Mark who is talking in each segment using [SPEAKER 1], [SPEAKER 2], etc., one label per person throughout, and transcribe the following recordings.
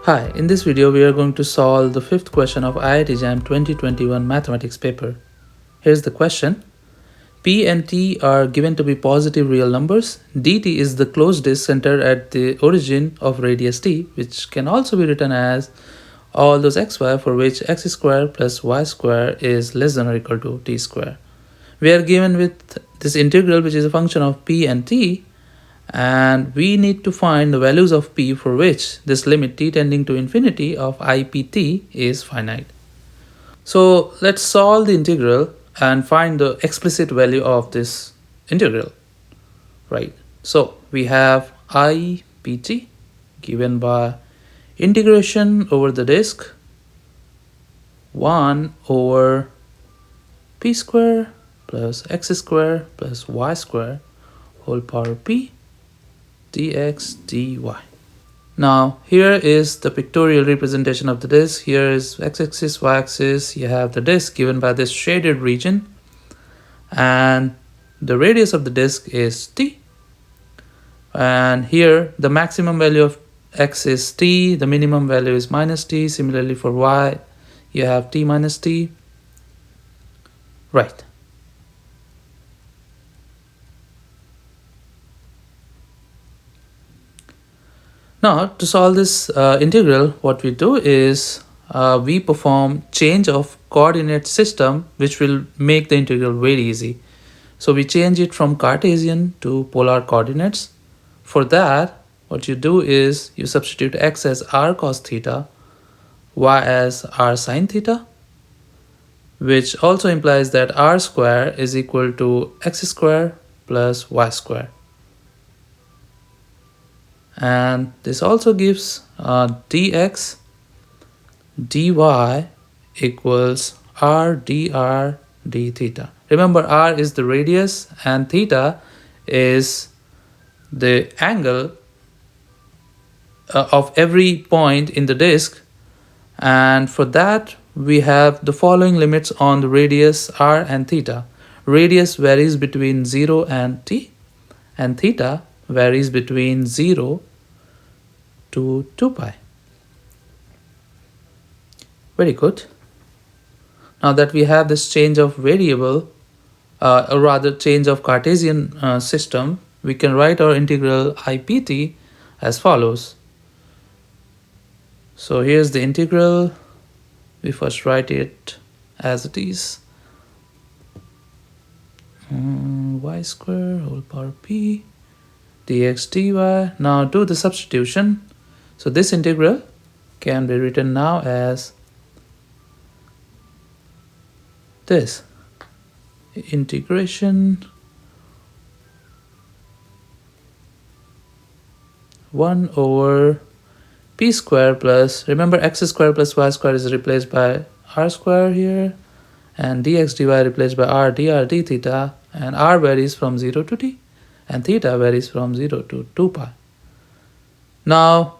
[SPEAKER 1] Hi, in this video we are going to solve the fifth question of IIT JAM 2021 mathematics paper. Here's the question. P and T are given to be positive real numbers. dt is the closed disk centered at the origin of radius t, which can also be written as all those xy for which x square plus y square is less than or equal to t square. We are given with this integral, which is a function of p and t, and we need to find the values of p for which this limit t tending to infinity of ipt is finite. So let's solve the integral and find the explicit value of this integral, right? So we have ipt given by integration over the disk 1 over p square plus x square plus y square whole power p dx dy. Now here is the pictorial representation of the disk. Here is x-axis, y-axis. You have the disk given by this shaded region, and the radius of the disk is t. And here the maximum value of x is t, the minimum value is minus t. Similarly for y, you have t minus t. Right. Now to solve this integral, what we do is we perform change of coordinate system, which will make the integral very easy. So we change it from Cartesian to polar coordinates. For that, what you do is you substitute x as r cos theta, y as r sin theta, which also implies that r square is equal to x square plus y square. And this also gives dx dy equals r dr d theta. Remember, r is the radius and theta is the angle of every point in the disk, and for that we have the following limits on the radius r and theta. Radius varies between 0 and t, and theta varies between 0 to 2 pi. Very good. Now that we have this change of variable, or rather change of Cartesian system, we can write our integral ipt as follows. So here's the integral. We first write it as it is. Y square whole power p dx dy. Now do the substitution. So this integral can be written now as this integration 1 over p square plus, remember x square plus y square is replaced by r square here, and dx dy replaced by r dr d theta, and r varies from 0 to t and theta varies from 0 to 2 pi. Now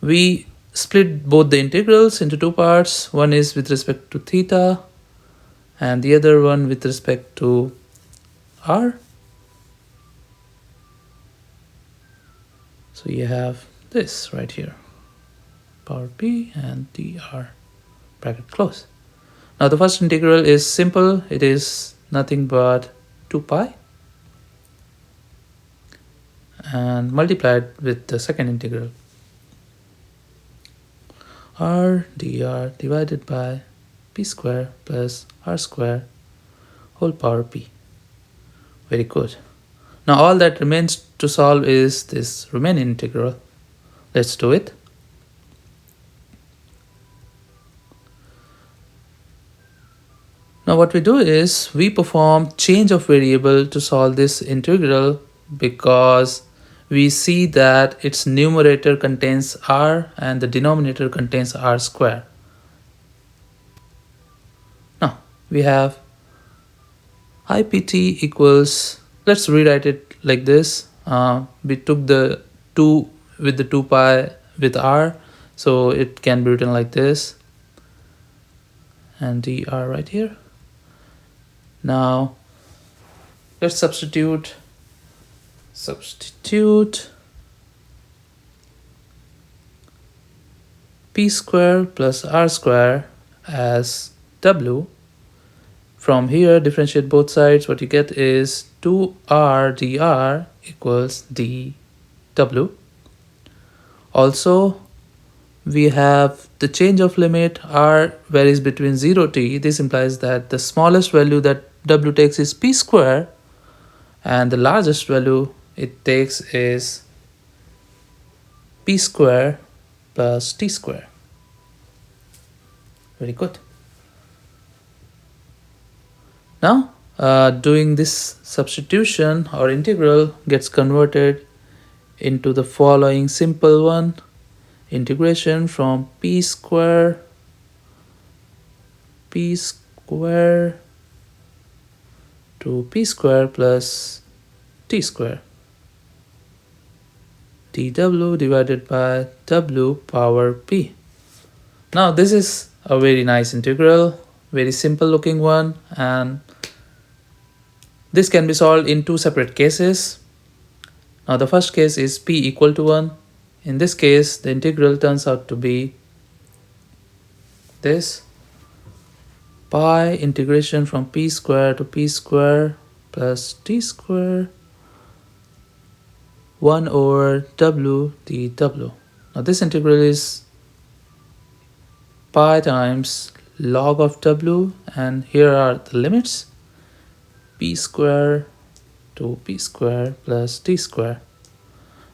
[SPEAKER 1] we split both the integrals into two parts. One is with respect to theta and the other one with respect to r. So you have this right here, power p and dr, bracket close. Now the first integral is simple. It is nothing but 2 pi and multiplied with the second integral, r dr divided by p square plus r square whole power p. Very good. Now all that remains to solve is this remaining integral. Let's do it. Now what we do is we perform change of variable to solve this integral, because we see that its numerator contains r and the denominator contains r square. Now we have ipt equals, let's rewrite it like this. We took the 2 with the 2 pi with r, so it can be written like this, and dr right here. Now let's substitute p square plus r square as w. From here, differentiate both sides. What you get is 2r dr equals dw. Also, we have the change of limit. R varies between 0 to t. This implies that the smallest value that w takes is p square, and the largest value it takes is p square plus t square. Very good. Now, doing this substitution, our integral gets converted into the following simple one. Integration from p square to p square plus t square dw divided by w power p. Now this is a very nice integral, very simple looking one, and this can be solved in two separate cases. Now the first case is p equal to 1. In this case, the integral turns out to be this: pi integration from p square to p square plus t square 1 over w dw. Now this integral is pi times log of w, and here are the limits: p square to p square plus t square.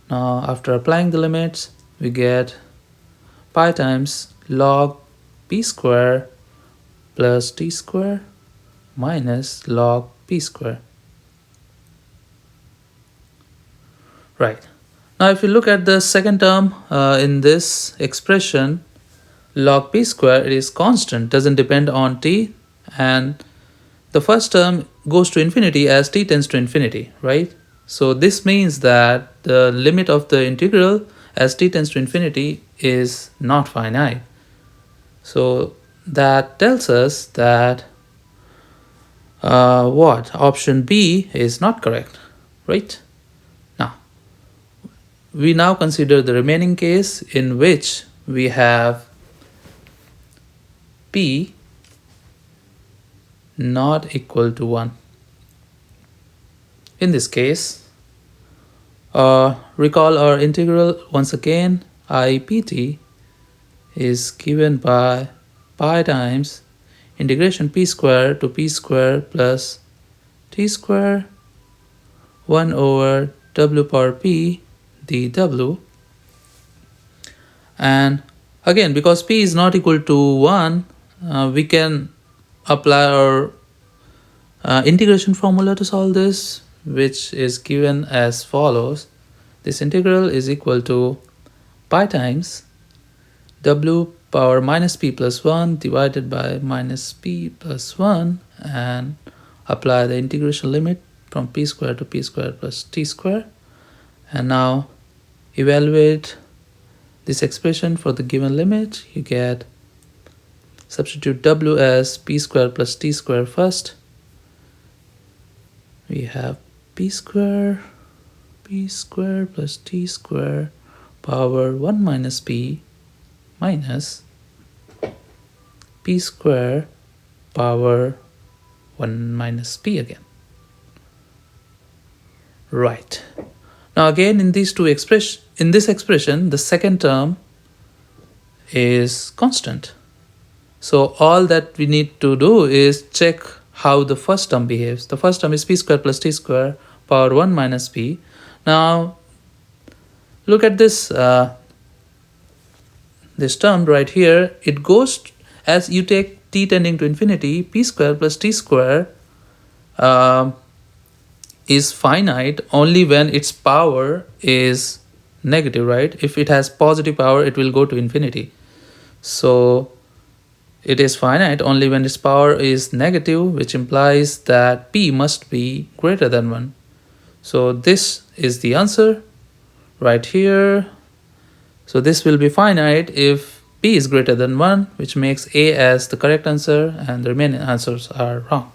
[SPEAKER 1] Now after applying the limits, we get pi times log p square plus t square minus log p square. Right. Now if you look at the second term in this expression, log p square, it is constant, doesn't depend on t, and the first term goes to infinity as t tends to infinity, right? So this means that the limit of the integral as t tends to infinity is not finite. So that tells us that option B is not correct, right? Now, we now consider the remaining case in which we have p not equal to 1. In this case, recall our integral once again. IPT is given by pi times integration p square to p square plus t square 1 over w power p dw. And again, because p is not equal to 1, we can apply our integration formula to solve this, which is given as follows. This integral is equal to pi times w power minus p plus 1 divided by minus p plus 1, and apply the integration limit from p square to p square plus t square. And now evaluate this expression for the given limit. You get, substitute w as p square plus t square first. We have p square plus t square power 1 minus p minus p square power 1 minus p again. Right. Now again, in these two in this expression, the second term is constant. So all that we need to do is check how the first term behaves. The first term is p square plus t square power 1 minus p. Now look at this this term right here. It goes as you take t tending to infinity, p square plus t square is finite only when its power is negative, right? If it has positive power, it will go to infinity. So it is finite only when its power is negative, which implies that p must be greater than 1. So this is the answer right here. So this will be finite if p is greater than 1, which makes A as the correct answer and the remaining answers are wrong.